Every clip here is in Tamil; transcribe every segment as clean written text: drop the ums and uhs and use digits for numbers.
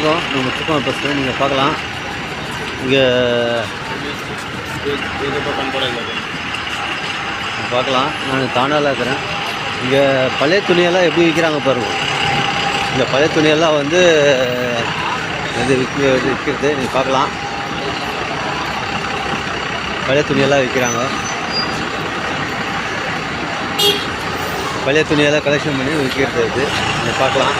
வணக்கம். நம்ம சிக்கன் பஸ்ஸு நீங்கள் பார்க்கலாம். இங்கே பார்க்கலாம். நான் தாண்டாவில் இருக்கிறேன். இங்கே பழைய துணியெல்லாம் எப்படி விற்கிறாங்க பாருங்க. இந்த பழைய துணியெல்லாம் வந்து இது விற்கிறது நீங்கள் பார்க்கலாம். பழைய துணியெல்லாம் விற்கிறாங்க. பழைய துணியெல்லாம் கலெக்ஷன் பண்ணி விற்கிறது இது நீங்கள் பார்க்கலாம்.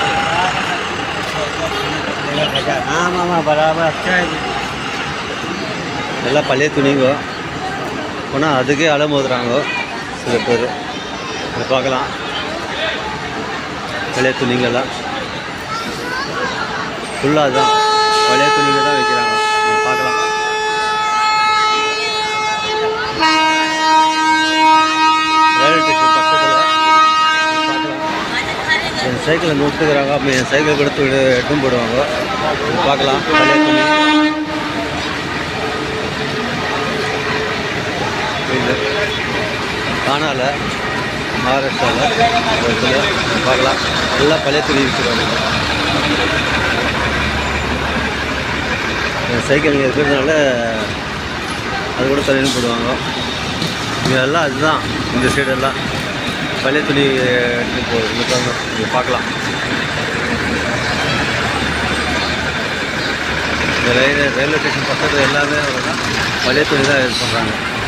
ஆமாம் பராபர் எல்லாம் பழைய துணிங்க போனால் அதுக்கே அலமோதுறாங்க சில பேர். இதை பார்க்கலாம். பழைய துணிங்கெல்லாம் ஃபுல்லாக தான் பழைய துணிங்க தான் வைக்கிறாங்க. நீங்கள் பார்க்கலாம். ரயில்வே ஸ்டேஷன் பக்கத்தில் என் சைக்கிளை நோட்டுக்கிறாங்க. அப்போ என் சைக்கிள் கொடுத்து எடுத்துன்னு போடுவாங்க. பார்க்கலாம். பழைய துணி இல்லை காணால மகாராஷ்டிராவில் இடத்துல பார்க்கலாம். எல்லாம் பழைய துணி விற்கிறாங்க. என் சைக்கிள் இங்கே இருக்கிறதுனால அது கூட தலையிலும் போடுவாங்க. இதெல்லாம் அதுதான். இந்த சைடெல்லாம் பழைய துணி எடுத்து போடுறாங்க. இங்கே பார்க்கலாம். இந்த ரயில்வே ஸ்டேஷன் பக்கத்தில் எல்லாமே பழைய துணி தான் இது பண்ணுறாங்க.